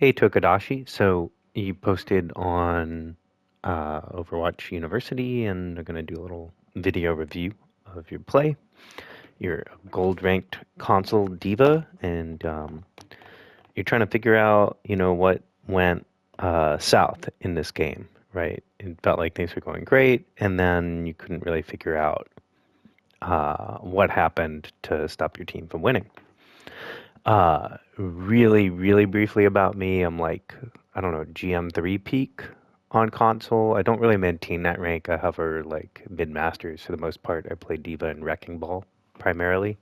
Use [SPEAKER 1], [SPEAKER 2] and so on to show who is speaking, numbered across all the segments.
[SPEAKER 1] Hey Tokadashi, so you posted on Overwatch University and are going to do a little video review of your play. You're a gold ranked console diva, and you're trying to figure out, what went south in this game, right? It felt like things were going great, and then you couldn't really figure out what happened to stop your team from winning. Really, really briefly about me, I'm like, I don't know, GM3 peak on console. I don't really maintain that rank. I hover like mid masters for the most part. I play Diva and Wrecking Ball primarily.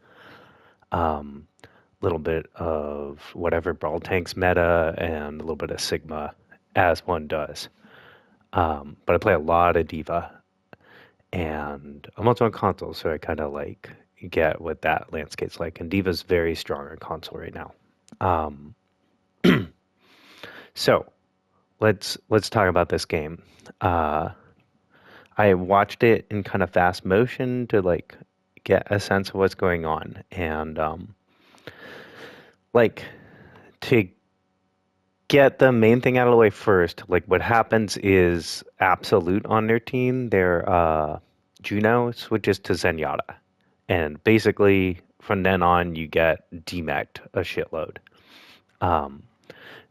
[SPEAKER 1] Um, little bit of whatever Brawl Tanks meta and a little bit of Sigma as one does. But I play a lot of Diva and I'm also on console, so I kind of like get what that landscape's like. And Diva's very strong on console right now. Um, so let's talk about this game. Uh, I watched it in kind of fast motion to like get a sense of what's going on, and like to get the main thing out of the way first. Like what happens is Absolute on their team, their Juno switches to Zenyatta, and basically from then on you get demeched a shitload. Um,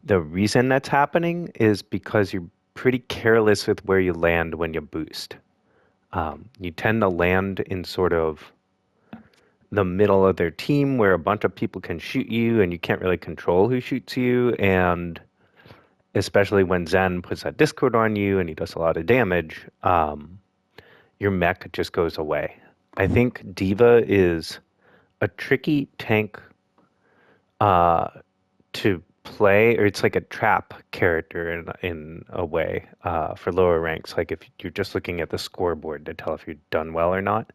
[SPEAKER 1] The reason that's happening is because you're pretty careless with where you land when you boost. You tend to land in sort of the middle of their team where a bunch of people can shoot you and you can't really control who shoots you. And especially when Zen puts that Discord on you and he does a lot of damage, your mech just goes away. I think Diva is a tricky tank uh, to play, or it's like a trap character in a way for lower ranks. Like if you're just looking at the scoreboard to tell if you've done well or not,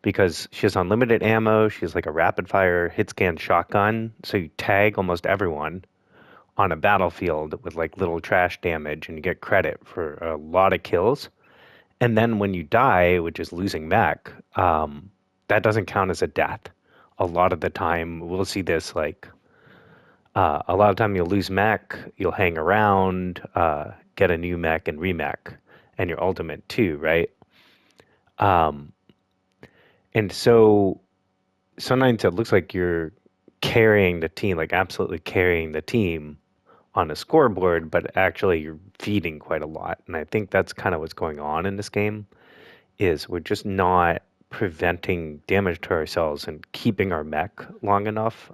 [SPEAKER 1] because she has unlimited ammo. She's like a rapid fire hit scan shotgun, so you tag almost everyone on a battlefield with like little trash damage, and you get credit for a lot of kills. And then when you die, which is losing mech, that doesn't count as a death. A lot of the time, we'll see this like a lot of time you'll lose mech, you'll hang around, get a new mech and remech, and your ultimate too, right? Um, and so sometimes it looks like you're carrying the team, like absolutely carrying the team on a scoreboard, but actually you're feeding quite a lot. And I think that's kind of what's going on in this game is we're just not preventing damage to ourselves and keeping our mech long enough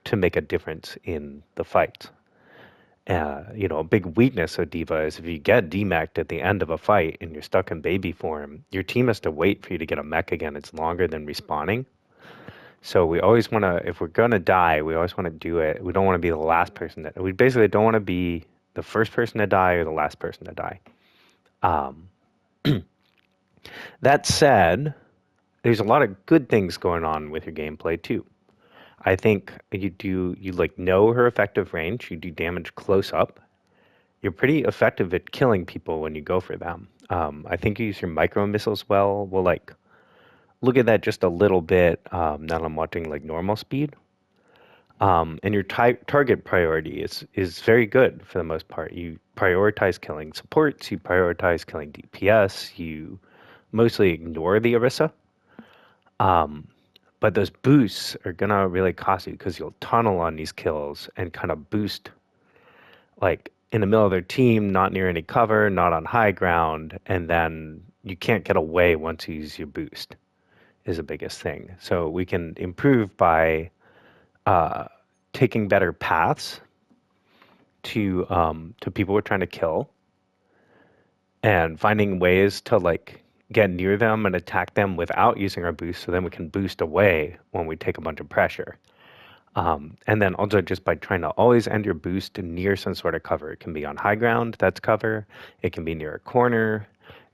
[SPEAKER 1] to make a difference in the fight. A big weakness of Diva is if you get demeched at the end of a fight and you're stuck in baby form, your team has to wait for you to get a mech again. It's longer than respawning. So we always want to, if we're going to die, we always want to do it. We don't want to be the last person that, we basically don't want to be the first person to die or the last person to die. Um, that said, there's a lot of good things going on with your gameplay too. I think you like know her effective range, you do damage close up. You're pretty effective at killing people when you go for them. I think you use your micro missiles well. We'll like look at that just a little bit now that I'm watching like normal speed. And your target priority is very good for the most part. You prioritize killing supports, you prioritize killing DPS, you mostly ignore the Orisa. Um, but those boosts are gonna really cost you because you'll tunnel on these kills and kind of boost like in the middle of their team, not near any cover, not on high ground, and then you can't get away once you use your boost is the biggest thing. So we can improve by uh, taking better paths to people we're trying to kill and finding ways to like get near them and attack them without using our boost so then we can boost away when we take a bunch of pressure. And then also just by trying to always end your boost near some sort of cover. It can be on high ground, that's cover. It can be near a corner.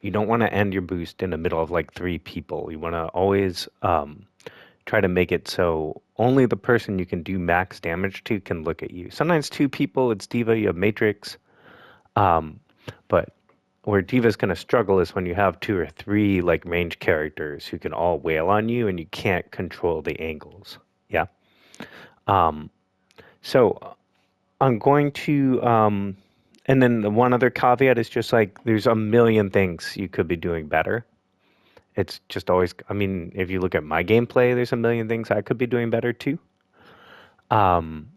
[SPEAKER 1] You don't want to end your boost in the middle of like three people. You want to always try to make it so only the person you can do max damage to can look at you. Sometimes two people, it's Diva, you have Matrix. Um, but where Diva's going to struggle is when you have two or three like range characters who can all wail on you and you can't control the angles. Yeah. Um, so I'm going to, and then the one other caveat is just like there's a million things you could be doing better. It's just always, I mean, if you look at my gameplay, there's a million things I could be doing better too. Um,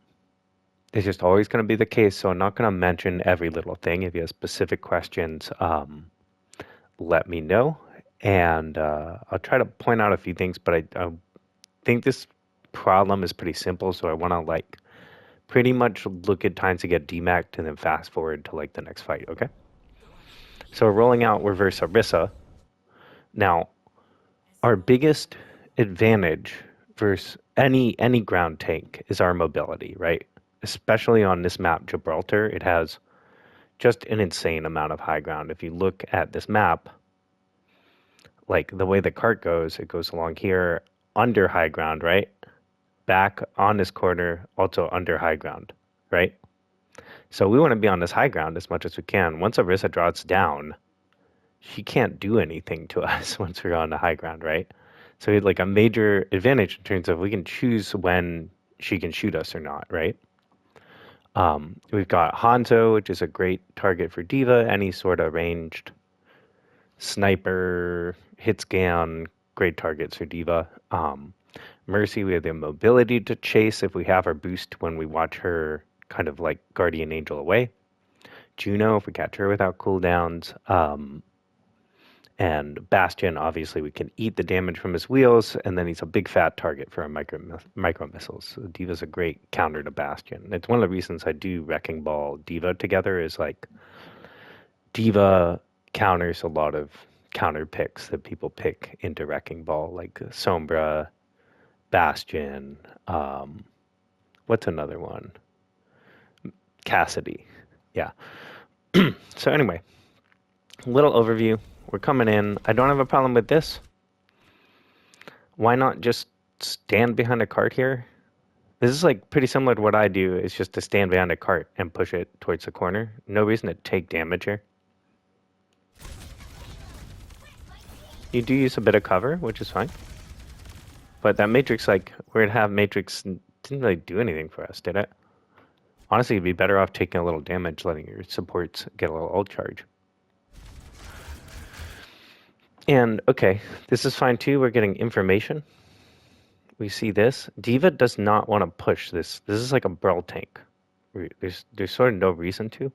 [SPEAKER 1] it's just always going to be the case. So I'm not going to mention every little thing. If you have specific questions, let me know. And I'll try to point out a few things, but I think this problem is pretty simple. So I want to like pretty much look at times to get DMAC'd and then fast forward to like the next fight, okay? So we're rolling out reverse Orisa. Now, our biggest advantage versus any ground tank is our mobility, right? Especially on this map, Gibraltar, it has just an insane amount of high ground. If you look at this map, like the way the cart goes, it goes along here under high ground, right? Back on this corner, also under high ground, right? So we want to be on this high ground as much as we can. Once Orisa drops down, she can't do anything to us once we're on the high ground, right? So we had like a major advantage in terms of we can choose when she can shoot us or not, right? We've got Hanzo, which is a great target for Diva, any sort of ranged sniper, hit scan, great targets for Diva. Mercy, we have the mobility to chase if we have our boost when we watch her kind of like guardian angel away. Juno, if we catch her without cooldowns. And Bastion, obviously, we can eat the damage from his wheels, and then he's a big fat target for our micro missiles. So Diva's a great counter to Bastion. It's one of the reasons I do Wrecking Ball Diva together is like Diva counters a lot of counter picks that people pick into Wrecking Ball, like Sombra, Bastion. What's another one? Cassidy. Yeah. So anyway, little overview. We're coming in. I don't have a problem with this. Why not just stand behind a cart here? This is like pretty similar to what I do. It's just to stand behind a cart and push it towards the corner. No reason to take damage here. You do use a bit of cover, which is fine. But that Matrix, like, we're going to have Matrix didn't really do anything for us, did it? Honestly, you'd be better off taking a little damage, letting your supports get a little ult charge. And, okay, this is fine too. We're getting information. We see this. Diva does not want to push this. This is like a Brawl tank. There's sort of no reason to.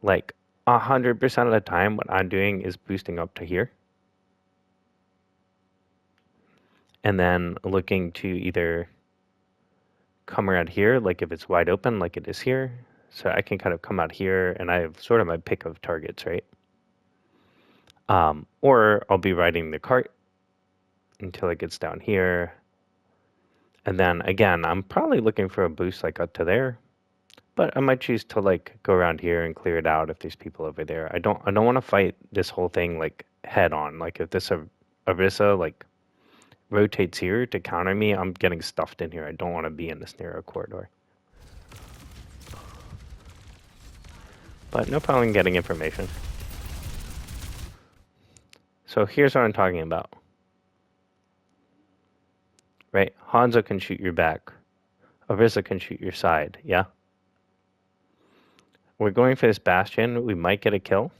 [SPEAKER 1] Like, 100% of the time, what I'm doing is boosting up to here. And then looking to either come around here, like if it's wide open, like it is here. So I can kind of come out here, and I have sort of my pick of targets, right? Or I'll be riding the cart until it gets down here. And then again, I'm probably looking for a boost like up to there. But I might choose to like go around here and clear it out if there's people over there. I don't want to fight this whole thing like head on. Like if this Orisa like rotates here to counter me, I'm getting stuffed in here. I don't want to be in this narrow corridor. But no problem getting information. So here's what I'm talking about. Right? Hanzo can shoot your back. Orisa can shoot your side, yeah? We're going for this Bastion. We might get a kill.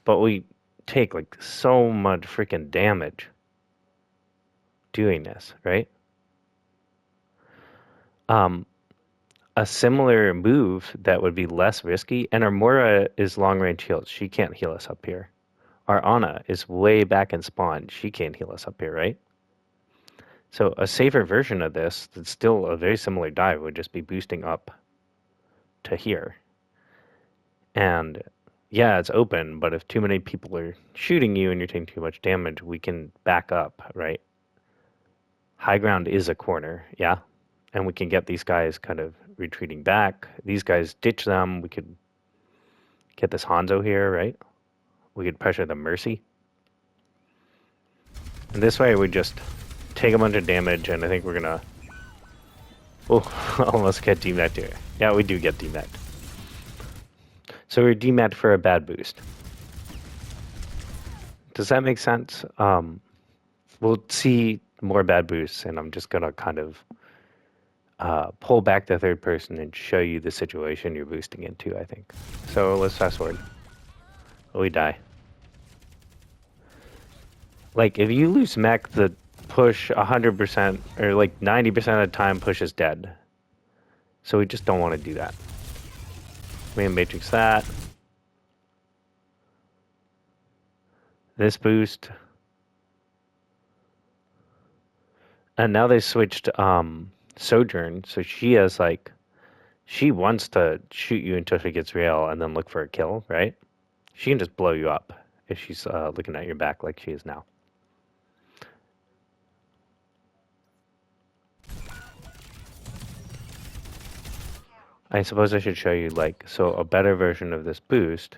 [SPEAKER 1] But we take like so much freaking damage doing this, right? A similar move that would be less risky, and our Moira is long range heals. She can't heal us up here. Our Ana is way back in spawn. She can't heal us up here, right? So a safer version of this that's still a very similar dive would just be boosting up to here. And yeah, it's open, but if too many people are shooting you and you're taking too much damage, we can back up, right? High ground is a corner, yeah? And we can get these guys kind of retreating back. These guys ditch them. We could get this Hanzo here, right? We could pressure the Mercy. And this way we just take a bunch of damage, and I think we're gonna... Oh, almost get DMAT here. Yeah, we do get DMAT. So we're DMAT for a bad boost. Does that make sense? We'll see more bad boosts, and I'm just gonna kind of pull back the third person and show you the situation you're boosting into, I think. So let's fast forward. We die. Like, if you lose mech, the push 100% or like 90% of the time push is dead. So we just don't want to do that. We can matrix that. This boost. And now they switched Sojourn, so she has like, she wants to shoot you until she gets real and then look for a kill, right? She can just blow you up if she's looking at your back like she is now. I suppose I should show you like, so a better version of this boost.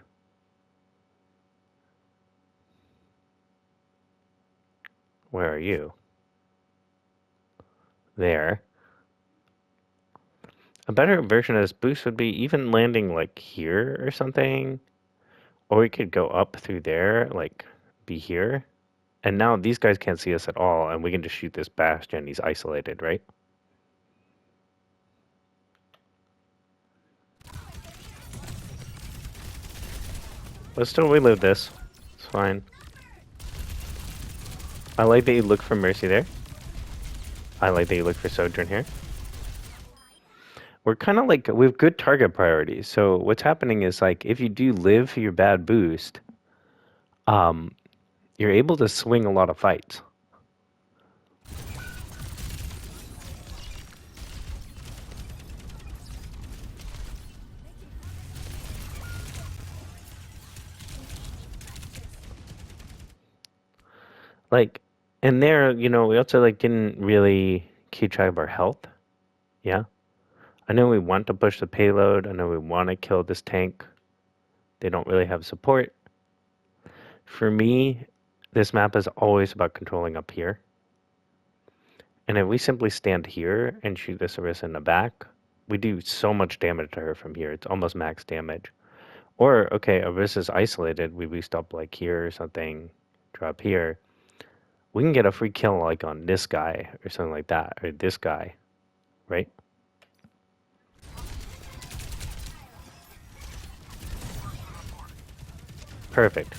[SPEAKER 1] Where are you? There. A better version of this boost would be even landing like here or something. Or we could go up through there, like be here. And now these guys can't see us at all, and we can just shoot this Bastion. He's isolated, right? Let's still relive this. It's fine. I like that you look for Mercy there. I like that you look for Sojourn here. We're kind of like, we have good target priorities. So what's happening is like, if you do live your bad boost, you're able to swing a lot of fights. Like, and there, you know, we also like didn't really keep track of our health. Yeah. I know we want to push the payload. I know we want to kill this tank. They don't really have support. For me, this map is always about controlling up here. And if we simply stand here and shoot this Orisa in the back, we do so much damage to her from here. It's almost max damage. Or, okay, Orisa's isolated. We boost up like here or something, drop here. We can get a free kill like on this guy or something like that, or this guy, right? Perfect.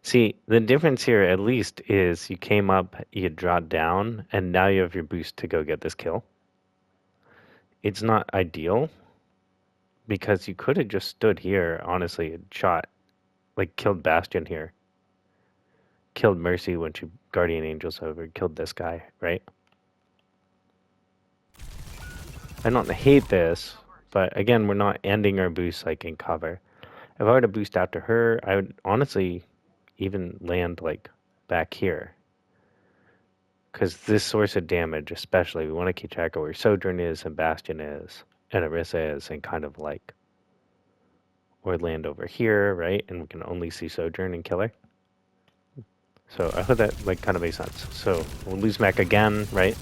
[SPEAKER 1] See, the difference here at least is you came up, you dropped down, and now you have your boost to go get this kill. It's not ideal because you could have just stood here, honestly, and shot, like killed Bastion here. Killed Mercy when she Guardian Angels over, killed this guy, right? I don't hate this, but again, we're not ending our boost like in cover. If I were to boost after her, I would honestly even land like back here. Because this source of damage, especially, we want to keep track of where Sojourn is and Bastion is and Orisa is, and kind of like, or land over here, right? And we can only see Sojourn and kill her. So I hope that like kind of makes sense. So we'll lose mech again, right?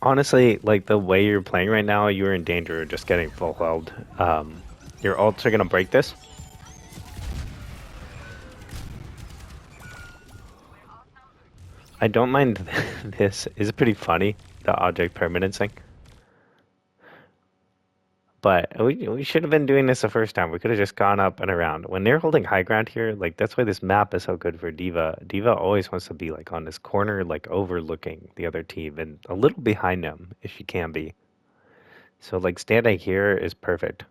[SPEAKER 1] Honestly, like the way you're playing right now, you're in danger of just getting full held. Your ults are gonna break this. I don't mind this. It's pretty funny, the object permanence thing. But we should have been doing this the first time. We could have just gone up and around. When they're holding high ground here, like that's why this map is so good for D.Va. D.Va always wants to be like on this corner, like overlooking the other team and a little behind them if she can be. So like standing here is perfect.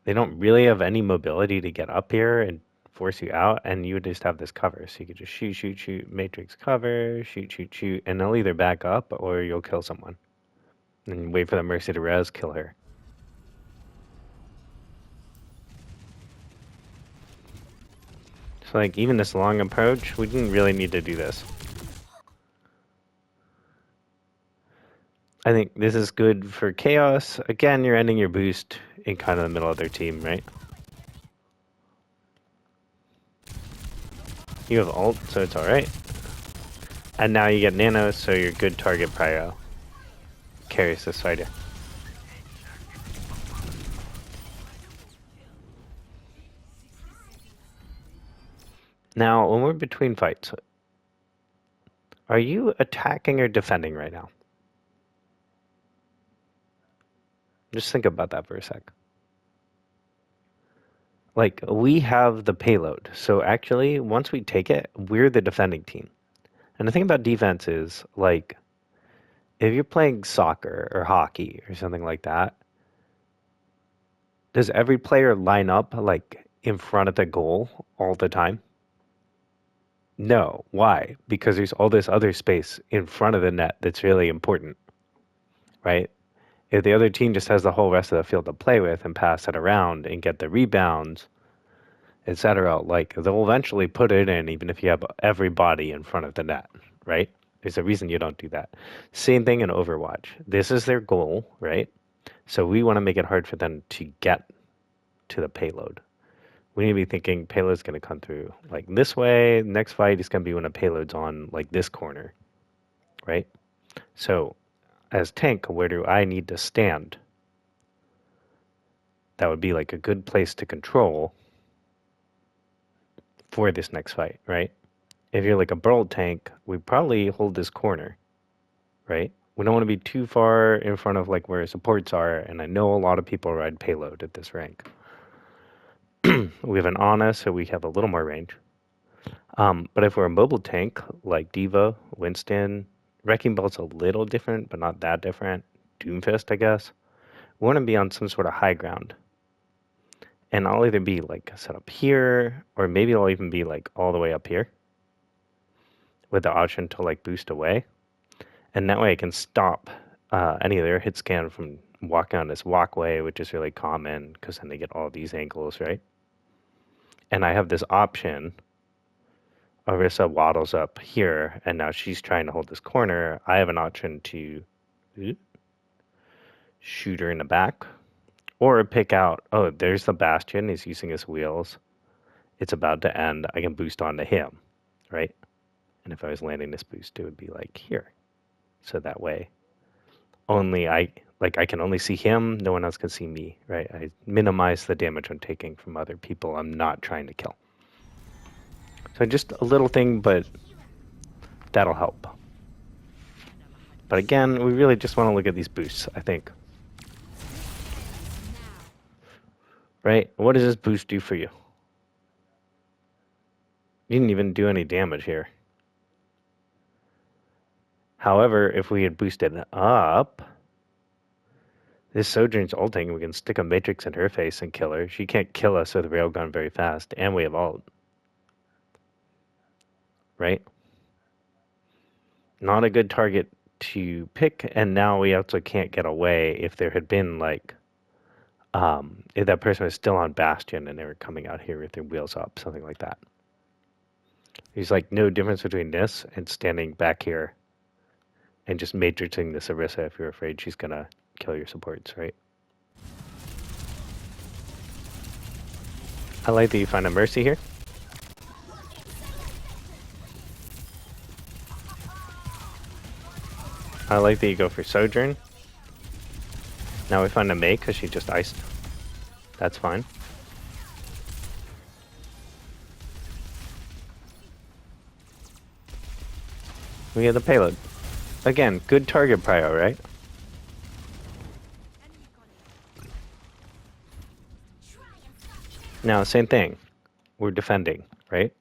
[SPEAKER 1] They don't really have any mobility to get up here and force you out, and you would just have this cover. So you could just shoot, shoot, shoot, matrix cover, shoot, shoot, shoot, and they'll either back up or you'll kill someone. And wait for the Mercy to res, kill her. So like even this long approach, we didn't really need to do this. I think this is good for Chaos. Again, you're ending your boost in kind of the middle of their team, right? You have ult, so it's alright. And now you get nano, so you're good target prio. Carries this fighter. Now, when we're between fights, are you attacking or defending right now? Just think about that for a sec. Like, we have the payload. So actually, once we take it, we're the defending team. And the thing about defense is, like, if you're playing soccer or hockey or something like that, does every player line up, like, in front of the goal all the time? No. Why? Because there's all this other space in front of the net that's really important, right? If the other team just has the whole rest of the field to play with and pass it around and get the rebounds, etc., like they'll eventually put it in even if you have everybody in front of the net, right? There's a reason you don't do that. Same thing in Overwatch. This is their goal, right? So we want to make it hard for them to get to the payload. We need to be thinking payload's going to come through like this way. Next fight is going to be when a payload's on like this corner, right? So as tank, where do I need to stand? That would be like a good place to control for this next fight, right? If you're like a burl tank, we probably hold this corner, right? We don't want to be too far in front of like where supports are, and I know a lot of people ride payload at this rank. We have an Ana, so we have a little more range. But if we're a mobile tank like Diva, Winston, Wrecking Ball's a little different, but not that different. Doomfist, I guess. We want to be on some sort of high ground. And I'll either be like set up here, or maybe I'll even be like all the way up here with the option to like boost away. And that way I can stop any of their hit scan from walking on this walkway, which is really common because then they get all these angles, right? And I have this option. Orisa waddles up here, and now she's trying to hold this corner. I have an option to shoot her in the back, or pick out, oh, there's the Bastion. He's using his wheels. It's about to end. I can boost onto him, right? And if I was landing this boost, it would be like here. So that way, only I can only see him. No one else can see me, right? I minimize the damage I'm taking from other people I'm not trying to kill. So just a little thing, but that'll help. But again, we really just want to look at these boosts, I think. Right? What does this boost do for you? You didn't even do any damage here. However, if we had boosted up, this Sojourn's ulting, we can stick a Matrix in her face and kill her. She can't kill us with a railgun very fast, and we have ult. Right? Not a good target to pick, and now we also can't get away if there had been like if that person was still on Bastion and they were coming out here with their wheels up, something like that. There's like no difference between this and standing back here and just matrixing this Orisa if you're afraid she's gonna kill your supports, right? I like that you find a Mercy here. I like that you go for Sojourn. Now we find a Mei because she just iced. That's fine. We get the payload. Again, good target prio, right? Now, same thing. We're defending, right?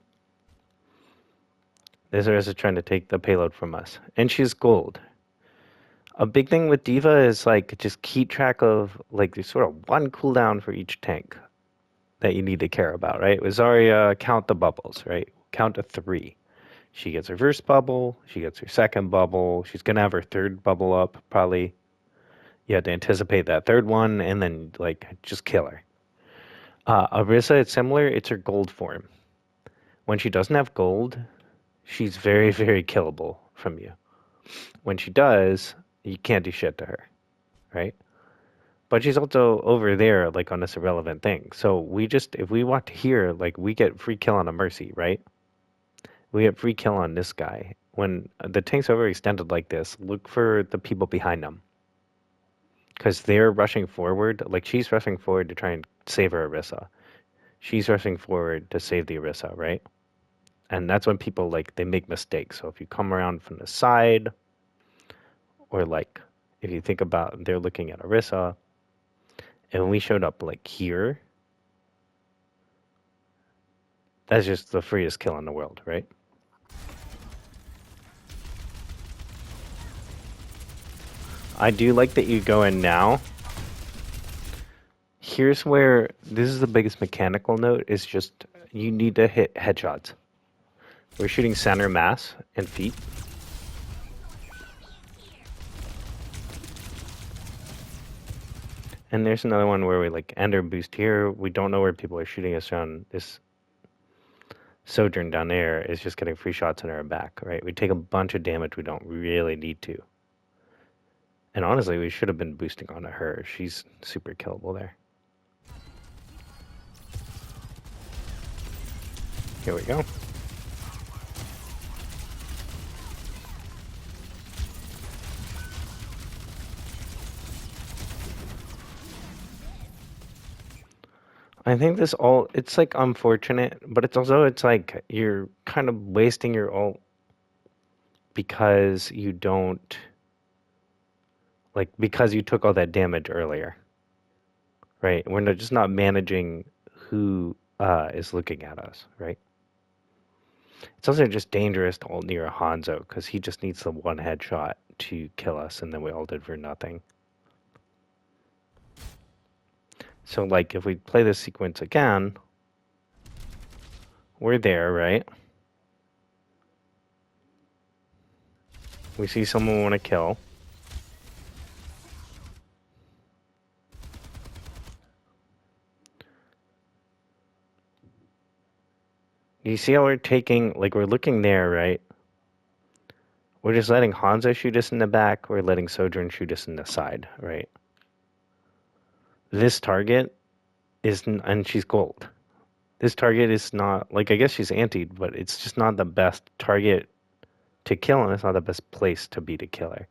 [SPEAKER 1] This is trying to take the payload from us. And she's gold. A big thing with Diva is like just keep track of like there's sort of one cooldown for each tank that you need to care about, right? With Zarya, count the bubbles, right? Count to 3. She gets her first bubble, she gets her second bubble, she's gonna have her third bubble up, probably. You have to anticipate that third one and then like just kill her. Orisa, it's similar, it's her gold form. When she doesn't have gold, she's very, very killable from you. When she does, you can't do shit to her, right? But she's also over there, like on this irrelevant thing. So we just, if we walk here, like we get free kill on a Mercy, right? We get free kill on this guy. When the tank's overextended like this, look for the people behind them. Because they're rushing forward, like she's rushing forward to try and save her Orisa. She's rushing forward to save the Orisa, right? And that's when people like they make mistakes. So if you come around from the side, or like if you think about they're looking at Orisa, and when we showed up like here, that's just the freest kill in the world, right? I do like that you go in now. Here's where this is the biggest mechanical note is just you need to hit headshots. We're shooting center mass and feet. And there's another one where we like ender boost here. We don't know where people are shooting us on. This Sojourn down there is just getting free shots in our back, right? We take a bunch of damage we don't really need to. And honestly, we should have been boosting onto her. She's super killable there. Here we go. I think this ult, it's like unfortunate, but it's like you're kind of wasting your ult because you don't, like, because you took all that damage earlier, right? We're just not managing who is looking at us, right? It's also just dangerous to ult near a Hanzo because he just needs the one headshot to kill us, and then we ulted for nothing. So, like, if we play this sequence again, we're there, right? We see someone we want to kill. You see how we're taking, like, we're looking there, right? We're just letting Hanzo shoot us in the back. We're letting Sojourn shoot us in the side, right? This target is, and she's gold. This target is not, like, I guess she's antied, but it's just not the best target to kill, and it's not the best place to be to kill her.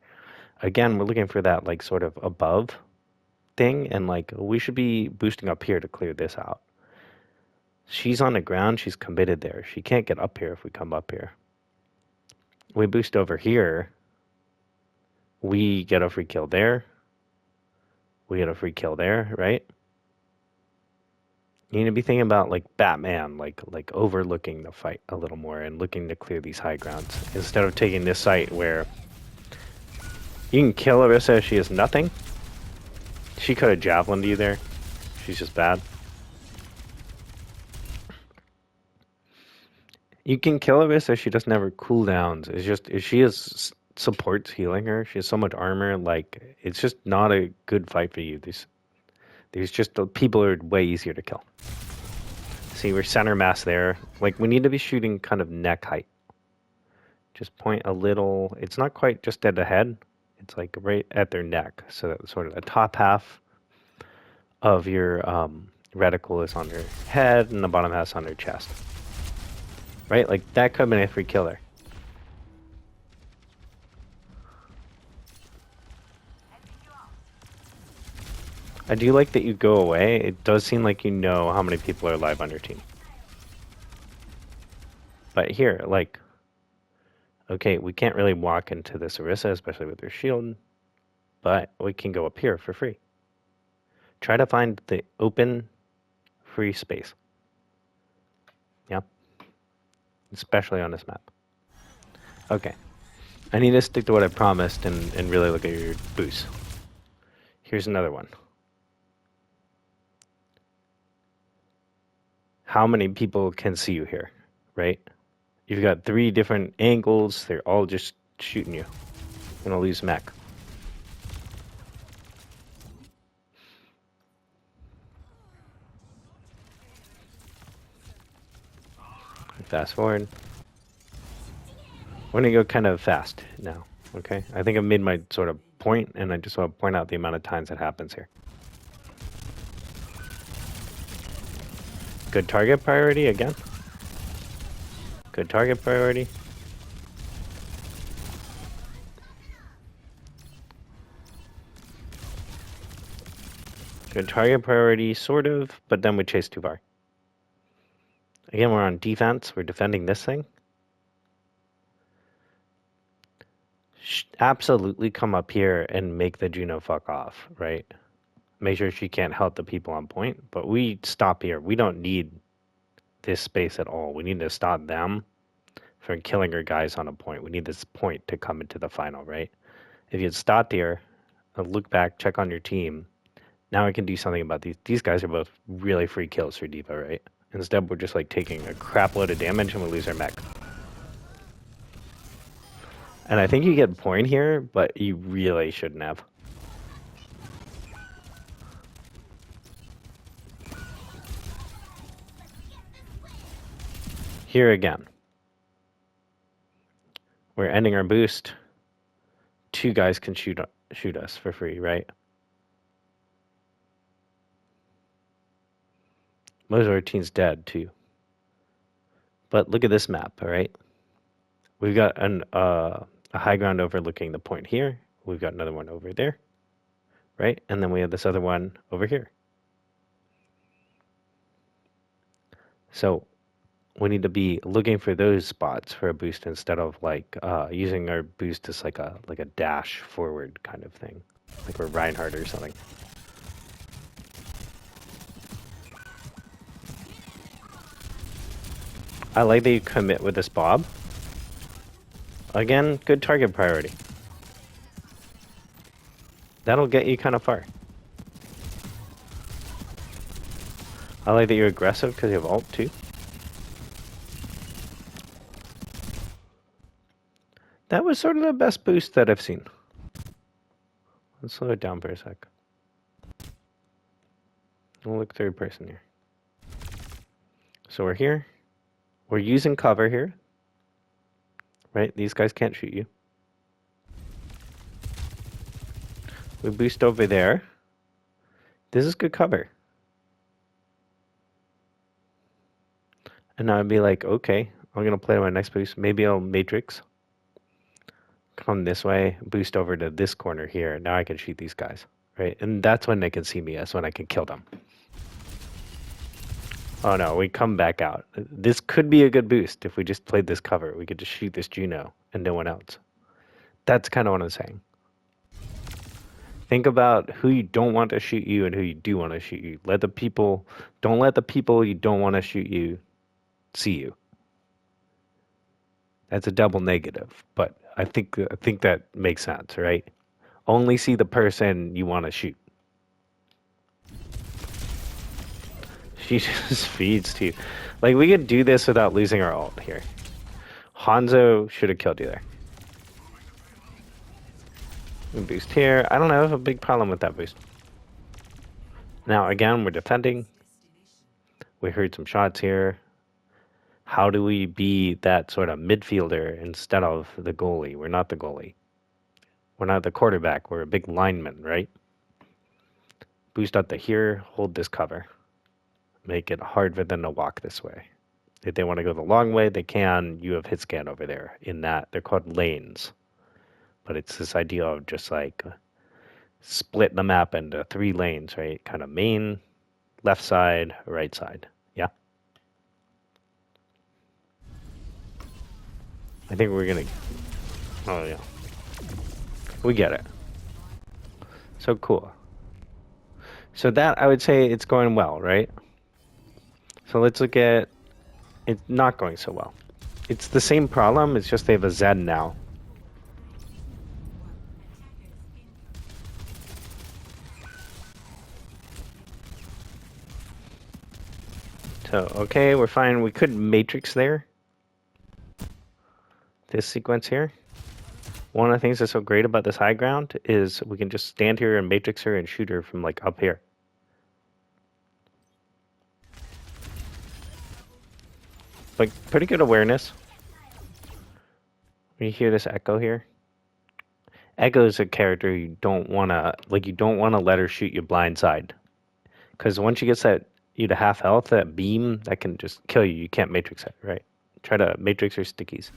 [SPEAKER 1] Again, we're looking for that, like, sort of above thing, and, like, we should be boosting up here to clear this out. She's on the ground. She's committed there. She can't get up here if we come up here. We boost over here. We get a free kill there. We get a free kill there, right? You need to be thinking about like Batman, like overlooking the fight a little more and looking to clear these high grounds instead of taking this site where you can kill Orisa if she has nothing. She could have javelined you there. She's just bad. You can kill Orisa if she doesn't have her cooldowns. It's just if she has supports healing her, she has so much armor. Like it's just not a good fight for you. There's just people are way easier to kill. See, we're center mass there. Like we need to be shooting kind of neck height. Just point a little. It's not quite just at the head. It's like right at their neck. So that sort of the top half of your reticle is on their head, and the bottom half is on their chest. Right? Like that could have been a free killer. I do like that you go away. It does seem like you know how many people are alive on your team. But here, like, okay, we can't really walk into this Orisa, especially with her shield, but we can go up here for free. Try to find the open, free space. Yeah? Especially on this map. Okay. I need to stick to what I promised and really look at your boost. Here's another one. How many people can see you here, right? You've got 3 different angles. They're all just shooting you. I'm gonna lose mech. Fast forward. We're gonna go kind of fast now, okay? I think I made my sort of point, and I just want to point out the amount of times it happens here. Good target priority again. Good target priority. Good target priority, sort of, but then we chase too far. Again, we're on defense. We're defending this thing. Absolutely come up here and make the Juno fuck off, right? Make sure she can't help the people on point. But we stop here. We don't need this space at all. We need to stop them from killing our guys on a point. We need this point to come into the final, right? If you had stopped here, look back, check on your team. Now I can do something about these. These guys are both really free kills for D.Va, right? Instead, we're just like taking a crap load of damage and we lose our mech. And I think you get a point here, but you really shouldn't have. Here again. We're ending our boost. 2 guys can shoot us for free, right? Most of our team's dead, too. But look at this map, all right? We've got a high ground overlooking the point here. We've got another one over there, right? And then we have this other one over here. So we need to be looking for those spots for a boost instead of like using our boost as like a dash forward kind of thing, like we're Reinhardt or something. I like that you commit with this Bob. Again, good target priority. That'll get you kind of far. I like that you're aggressive because you have ult too. That was sort of the best boost that I've seen. Let's slow it down for a sec. We'll look third person here. So we're here. We're using cover here. Right? These guys can't shoot you. We boost over there. This is good cover. And now I'd be like, okay, I'm going to play my next boost. Maybe I'll Matrix. Come this way, boost over to this corner here. Now I can shoot these guys, right? And that's when they can see me. That's when I can kill them. Oh no, we come back out. This could be a good boost if we just played this cover. We could just shoot this Juno and no one else. That's kind of what I'm saying. Think about who you don't want to shoot you and who you do want to shoot you. Don't let the people you don't want to shoot you see you. That's a double negative, but I think that makes sense, right? Only see the person you want to shoot. She just feeds to you. Like, we could do this without losing our ult here. Hanzo should have killed you there. We boost here. I don't have a big problem with that boost. Now, again, we're defending. We heard some shots here. How do we be that sort of midfielder instead of the goalie? We're not the goalie. We're not the quarterback. We're a big lineman, right? Boost up to here. Hold this cover. Make it hard for them to walk this way. If they want to go the long way, they can. You have hit scan over there. In that, they're called lanes. But it's this idea of just like split the map into 3 lanes, right? Kind of main, left side, right side. Yeah? I think we're going to... Oh, yeah. We get it. So cool. So that, I would say it's going well, right? So let's look at it not going so well. It's the same problem, it's just they have a Zen now. So, okay, we're fine. We could Matrix there. This sequence here. One of the things that's so great about this high ground is we can just stand here and Matrix her and shoot her from like up here. Like, pretty good awareness. You hear this Echo here? Echo is a character you don't want to, like, you don't want to let her shoot you blindside. Because once she gets you to half health, that beam, that can just kill you. You can't Matrix it, right? Try to Matrix her stickies.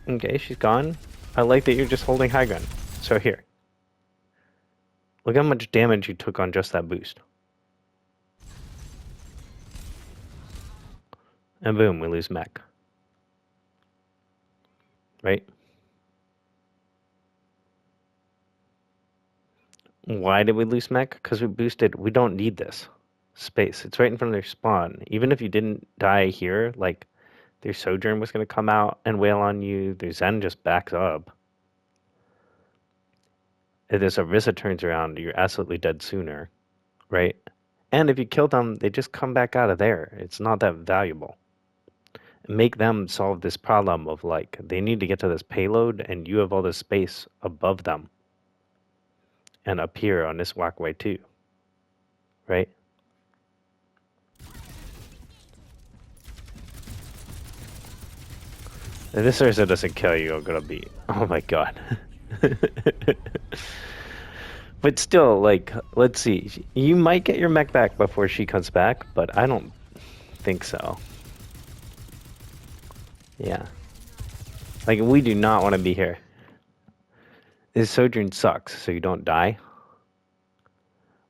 [SPEAKER 1] Okay, she's gone. I like that you're just holding high ground. So here. Look how much damage you took on just that boost. And boom, we lose mech. Right? Why did we lose mech? Because we boosted. We don't need this space. It's right in front of their spawn. Even if you didn't die here, like their Sojourn was going to come out and wail on you. Their Zen just backs up. If this Orisa turns around, you're absolutely dead sooner, right? And if you kill them, they just come back out of there. It's not that valuable. Make them solve this problem of like they need to get to this payload, and you have all this space above them and up here on this walkway too, right? If this Ursa doesn't kill you, I'm gonna be. Oh my god. But still, like, let's see. You might get your mech back before she comes back, but I don't think so. Yeah. Like, we do not want to be here. This Sojourn sucks, so you don't die.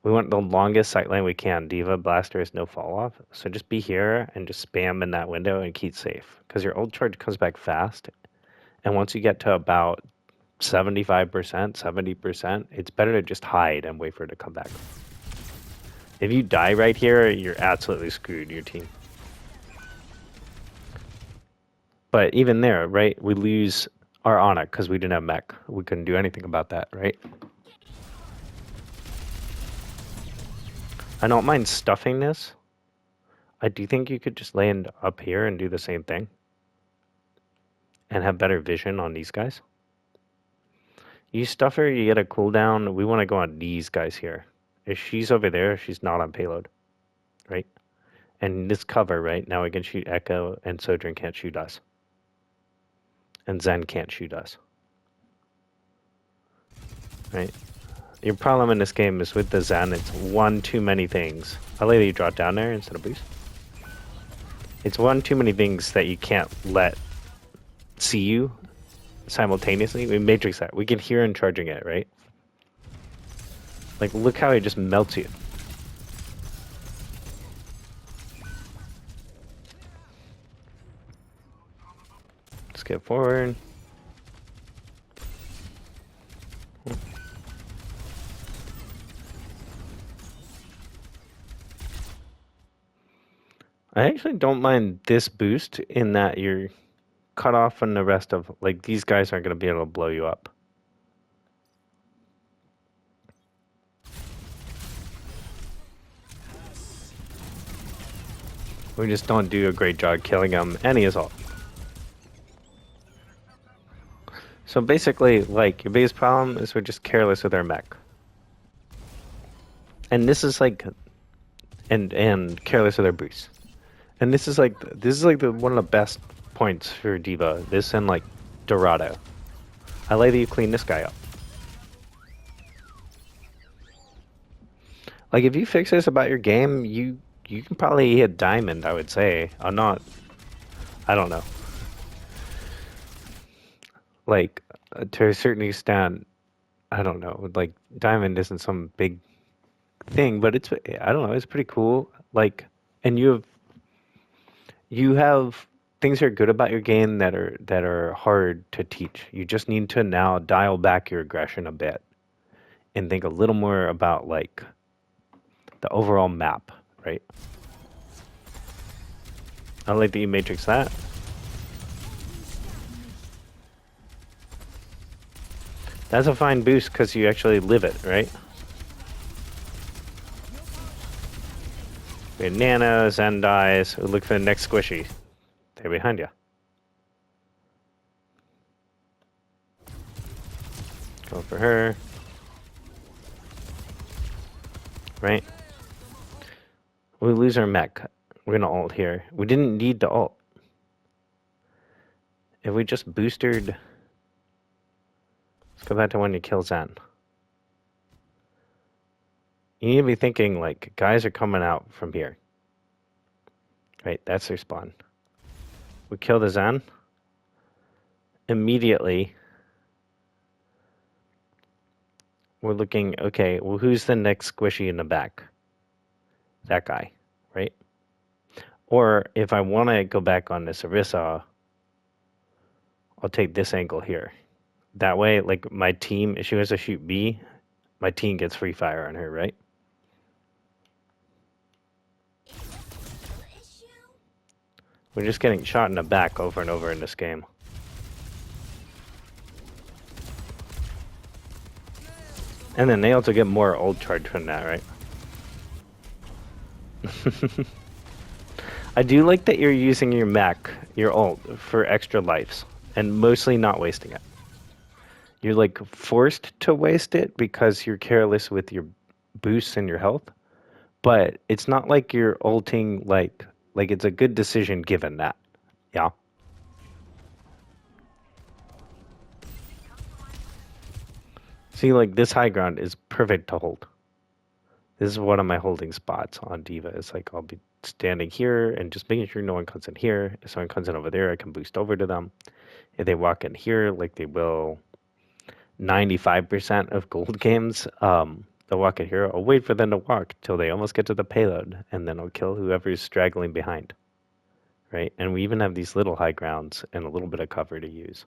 [SPEAKER 1] We want the longest sightline we can. Diva, Blaster is no fall off. So just be here and just spam in that window and keep safe. Because your ult charge comes back fast. And once you get to about 75%, 70%, it's better to just hide and wait for it to come back. If you die right here, you're absolutely screwed, your team. But even there, right, we lose our Onyx because we didn't have mech. We couldn't do anything about that, right? I don't mind stuffing this. I do think you could just land up here and do the same thing. And have better vision on these guys. You stuff her, you get a cooldown. We want to go on these guys here. If she's over there, she's not on payload, right? And this cover, right, now we can shoot Echo, and Sojourn can't shoot us. And Zen can't shoot us. Right? Your problem in this game is with the Zen, it's one too many things. I like that you drop down there instead of boost. It's one too many things that you can't let see you simultaneously. We matrix that. We can hear him charging it, right? Like, look how he just melts you. Let's get forward. I actually don't mind this boost in that you're cut off from the rest of, like, these guys aren't going to be able to blow you up. We just don't do a great job killing him, and he is ult. So basically, like, your biggest problem is we're just careless with our mech. And this is like, and careless with our boost. And this is like the one of the best points for Diva. This and like Dorado. I like that you clean this guy up. Like if you fix this about your game, you can probably hit diamond. I would say. I don't know. Like to a certain extent, I don't know. Like diamond isn't some big thing, but it's I don't know. It's pretty cool. Like, and you have things that are good about your game that are hard to teach. You just need to now dial back your aggression a bit and think a little more about like the overall map, right? I like that you matrix that. That's a fine boost because you actually live it, right? We have nanos, Zen dies. We look for the next squishy. They're behind you. Go for her. Right? We lose our mech. We're gonna ult here. We didn't need to ult. If we just boosted... Let's go back to when you kill Zen. You need to be thinking, like, guys are coming out from here. Right, that's their spawn. We kill the Zen. Immediately, we're looking, okay, well, who's the next squishy in the back? That guy, right? Or if I want to go back on this Orisa, I'll take this angle here. That way, like my team, if she wants to shoot B, my team gets free fire on her, right? We're just getting shot in the back over and over in this game. And then they also get more ult charge from that, right? I do like that you're using your mech, your ult, for extra lives, and mostly not wasting it. You're like forced to waste it because you're careless with your boosts and your health, but it's not like you're ulting like it's a good decision given that. Yeah. See, like this high ground is perfect to hold. This is one of my holding spots on Diva. It's like I'll be standing here and just making sure no one comes in here. If someone comes in over there, I can boost over to them. If they walk in here, like they will 95% of gold games, they'll walk in here. I'll wait for them to walk till they almost get to the payload, and then I'll kill whoever's straggling behind. Right? And we even have these little high grounds and a little bit of cover to use.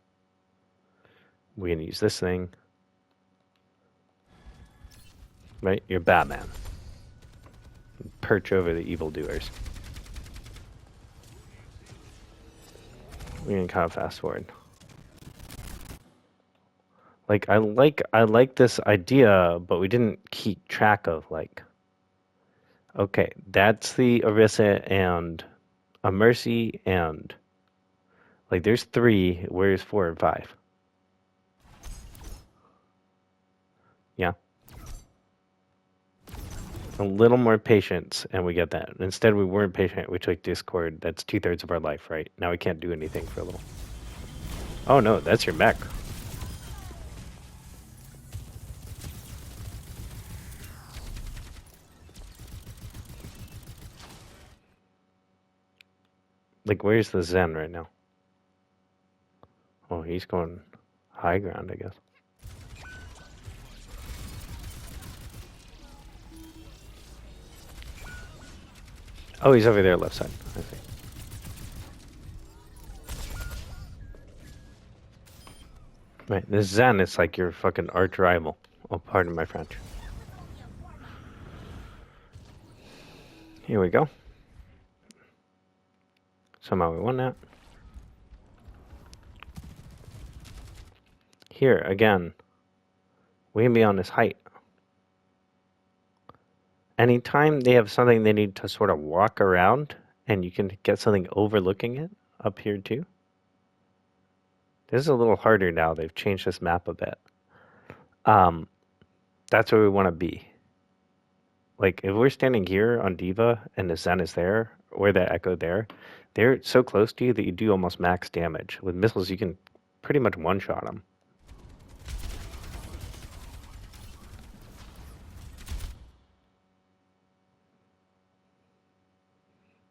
[SPEAKER 1] We're going to use this thing. Right? You're Batman. Perch over the evildoers. We can kind of fast forward. Like I like this idea, but we didn't keep track of like. Okay, that's the Orisa and a Mercy and like there's 3. Where's 4 and 5? Yeah. A little more patience, and we get that. Instead, we weren't patient. We took Discord. That's 2/3 of our life, right? Now we can't do anything for a little. Oh no, that's your mech. Like, where's the Zen right now? Oh, he's going high ground, I guess. Oh, he's over there, left side. I see. Right, this Zen is like your fucking arch rival. Oh, pardon my French. Here we go. Somehow we won that. Here, again. We can be on this height. Anytime they have something they need to sort of walk around, and you can get something overlooking it up here too. This is a little harder now. They've changed this map a bit. That's where we want to be. Like, if we're standing here on Diva and the Zen is there, or the Echo there, they're so close to you that you do almost max damage. With missiles, you can pretty much one-shot them.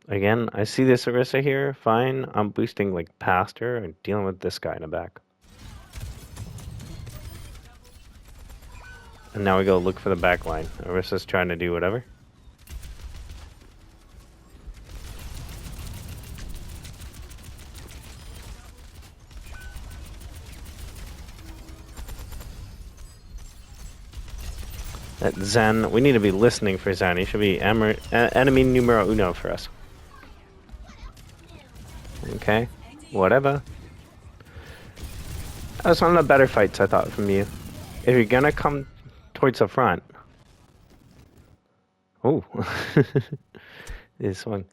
[SPEAKER 1] Again, I see this Orisa here, fine. I'm boosting like past her and dealing with this guy in the back. And now we go look for the back line. Orisa's trying to do whatever. That Zen, we need to be listening for Zen. He should be enemy numero uno for us. Okay, whatever. That was one of the better fights I thought from you. If you're gonna come towards the front. Oh, this one.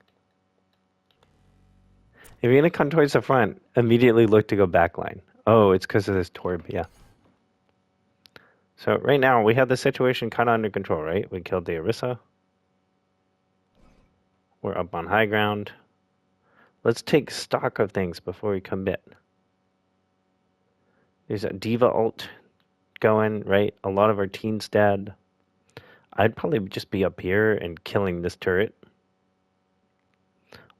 [SPEAKER 1] If you're gonna come towards the front, immediately look to go backline. Oh, it's because of this Torb, yeah. So right now we have the situation kind of under control, right? We killed the Orisa. We're up on high ground. Let's take stock of things before we commit. There's a Diva ult going, right? A lot of our team's dead. I'd probably just be up here and killing this turret.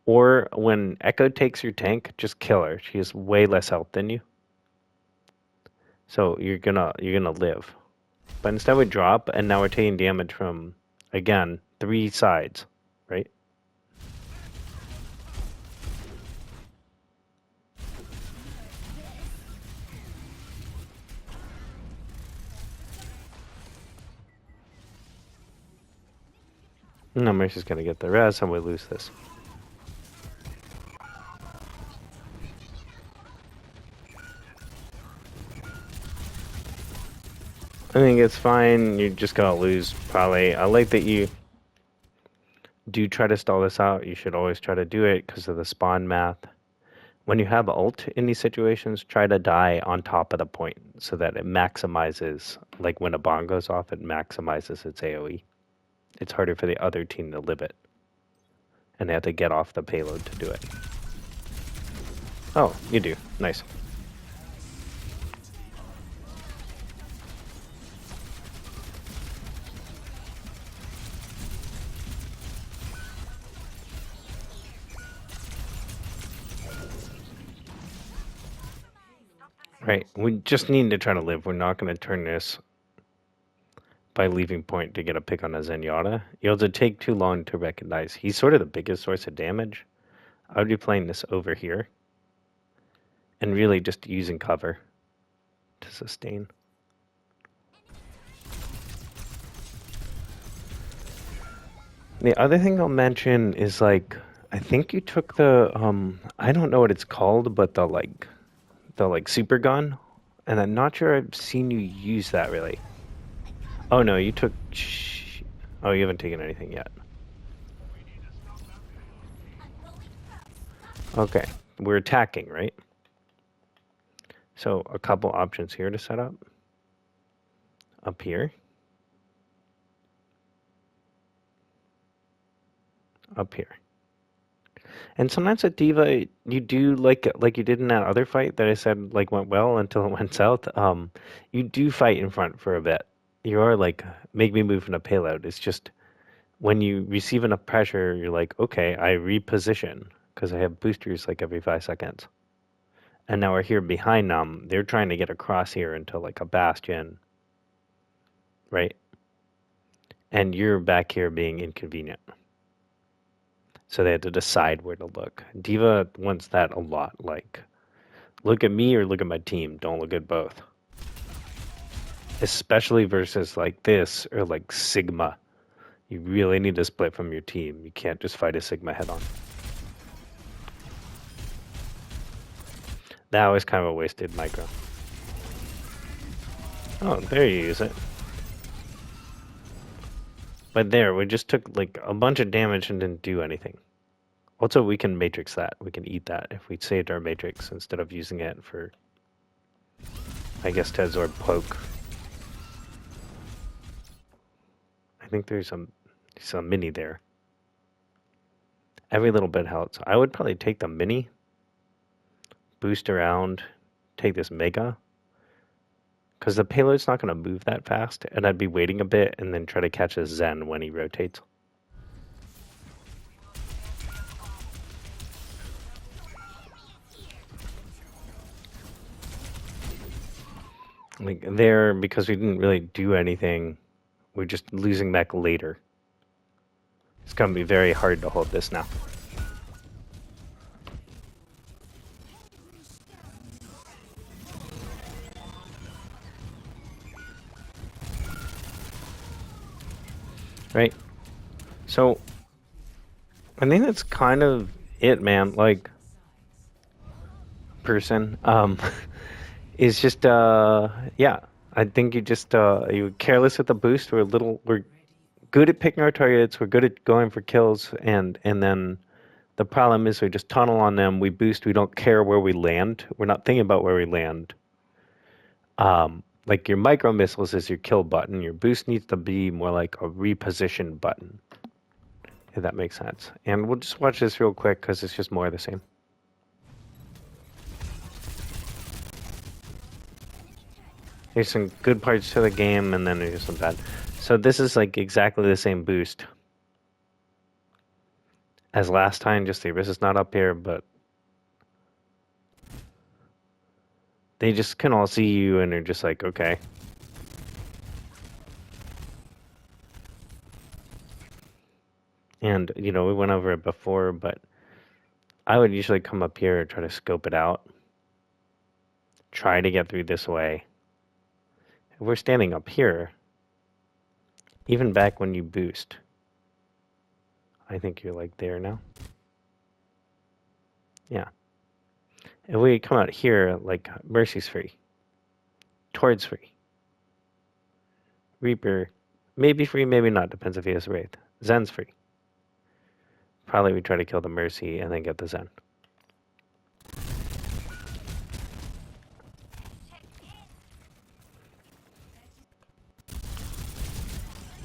[SPEAKER 1] Or when Echo takes your tank, just kill her. She has way less health than you. So you're gonna live. But instead we drop, and now we're taking damage from, again, 3 sides, right? No, Mercy's gonna get the rest and we lose this. I think it's fine. You're just gonna lose, probably. I like that you do try to stall this out. You should always try to do it because of the spawn math. When you have ult in these situations, try to die on top of the point so that it maximizes, like when a bomb goes off, it maximizes its AoE. It's harder for the other team to live it. And they have to get off the payload to do it. Oh, you do. Nice. Right. We just need to try to live. We're not going to turn this by leaving point to get a pick on a Zenyatta. You'll have to take too long to recognize. He's sort of the biggest source of damage. I would be playing this over here. And really just using cover to sustain. The other thing I'll mention is like, I think you took the, I don't know what it's called, but the super gun. And I'm not sure I've seen you use that really. Oh no, you took, oh, you haven't taken anything yet. Okay, we're attacking, right? So a couple options here to set up. Up here. Up here. And sometimes at Diva, you do like you did in that other fight that I said like went well until it went south. You do fight in front for a bit. You are like make me move in a payload. It's just when you receive enough pressure, you're like, okay, I reposition because I have boosters like every 5 seconds. And now we're here behind them. They're trying to get across here into like a bastion, right? And you're back here being inconvenient. So they had to decide where to look. Diva wants that a lot. Like, look at me or look at my team. Don't look at both. Especially versus like this or like Sigma. You really need to split from your team. You can't just fight a Sigma head on. That was kind of a wasted micro. Oh, there you use it. But there, we just took like a bunch of damage and didn't do anything. Also, we can matrix that. We can eat that if we saved our matrix instead of using it for, I guess, to absorb poke. I think there's some mini there. Every little bit helps. I would probably take the mini, boost around, take this mega, because the payload's not going to move that fast, and I'd be waiting a bit and then try to catch a Zen when he rotates. Like there, because we didn't really do anything, we're just losing mech later. It's going to be very hard to hold this now. Right? So, I think that's kind of it, man. Like, person, is just, yeah. I think you just, you're careless with the boost. We're good at picking our targets. We're good at going for kills, and then the problem is we just tunnel on them. We boost. We don't care where we land. We're not thinking about where we land. Like your micro missiles is your kill button. Your boost needs to be more like a reposition button, if that makes sense. And we'll just watch this real quick because it's just more of the same. There's some good parts to the game, and then there's some bad. So this is like exactly the same boost as last time, just the Abyss is not up here, but they just can all see you and they're just like, okay. And, you know, we went over it before, but I would usually come up here and try to scope it out. Try to get through this way. If we're standing up here, even back when you boost, I think you're like there now. Yeah. If we come out here, like Mercy's free. Tord's free. Reaper, maybe free, maybe not. Depends if he has Wraith. Zen's free. Probably we try to kill the Mercy and then get the Zen.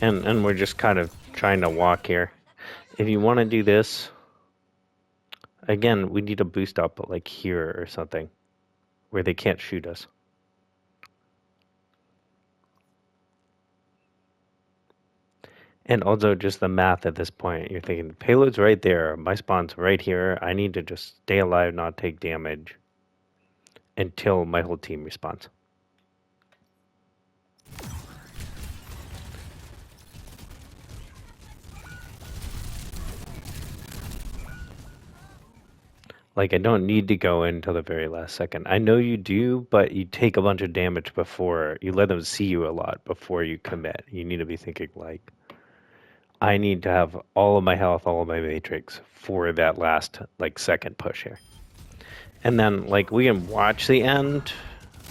[SPEAKER 1] And we're just kind of trying to walk here. If you want to do this, again, we need to boost up like here or something where they can't shoot us. And also just the math at this point. You're thinking, the payload's right there. My spawn's right here. I need to just stay alive, not take damage until my whole team respawns. Like, I don't need to go in until the very last second. I know you do, but you take a bunch of damage before. You let them see you a lot before you commit. You need to be thinking, like, I need to have all of my health, all of my matrix for that last, like, second push here. And then, like, we can watch the end,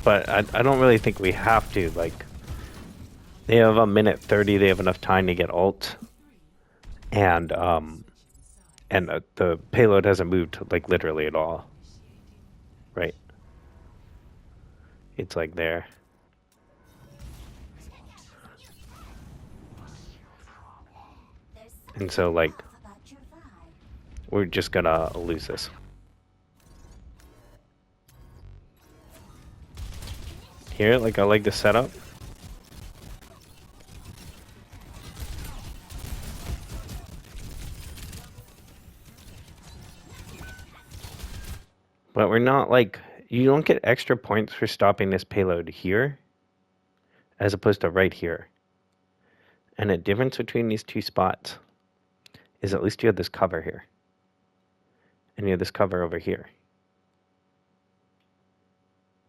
[SPEAKER 1] but I don't really think we have to. Like, they have a minute 30. They have enough time to get ult. And the payload hasn't moved, like, literally at all. Right? It's, like, there. And so, like, we're just gonna lose this. Here, like, I like the setup. But we're not, like, you don't get extra points for stopping this payload here as opposed to right here. And the difference between these two spots is at least you have this cover here. And you have this cover over here.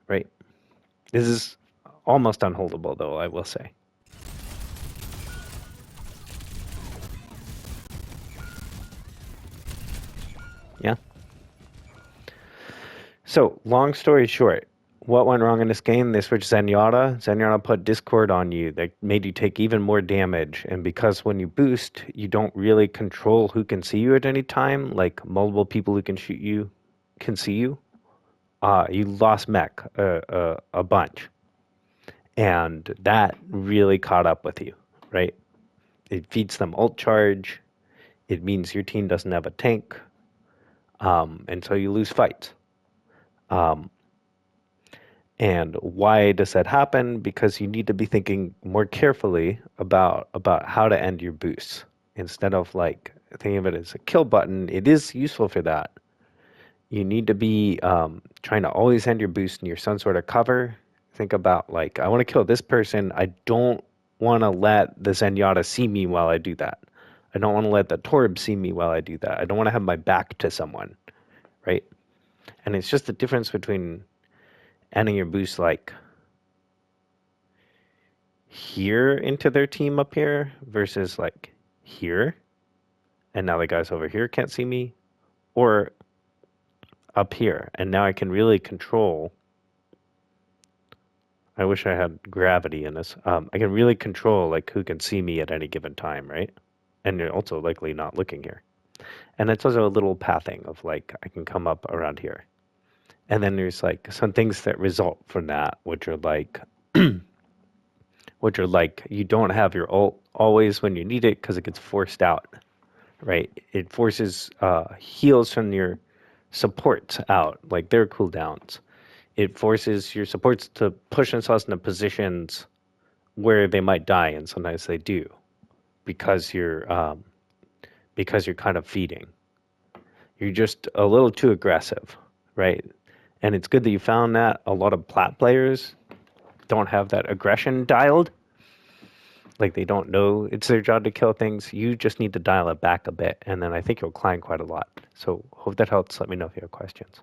[SPEAKER 1] Right? This is almost unholdable, though, I will say. Yeah? So, long story short, what went wrong in this game? They switched Zenyatta. Zenyatta put Discord on you that made you take even more damage. And because when you boost, you don't really control who can see you at any time, like multiple people who can shoot you can see you, you lost mech a bunch. And that really caught up with you, right? It feeds them ult charge. It means your team doesn't have a tank. And so you lose fights. And why does that happen? Because you need to be thinking more carefully about how to end your boosts. Instead of like thinking of it as a kill button, it is useful for that. You need to be trying to always end your boost near some sort of cover. Think about like, I want to kill this person. I don't want to let the Zenyatta see me while I do that. I don't want to let the Torb see me while I do that. I don't want to have my back to someone, right? And it's just the difference between ending your boost like here into their team up here versus like here. And now the guys over here can't see me. Or up here. And now I can really control. I wish I had gravity in this. I can really control like who can see me at any given time, right? And you're also likely not looking here. And it's also a little pathing of like I can come up around here. And then there's like some things that result from that, which are like you don't have your ult always when you need it because it gets forced out, right? It forces heals from your supports out, like their cooldowns. It forces your supports to push themselves into positions where they might die, and sometimes they do, because you're kind of feeding. You're just a little too aggressive, right? And it's good that you found that. A lot of plat players don't have that aggression dialed. Like they don't know it's their job to kill things. You just need to dial it back a bit, and then I think you'll climb quite a lot. So hope that helps. Let me know if you have questions.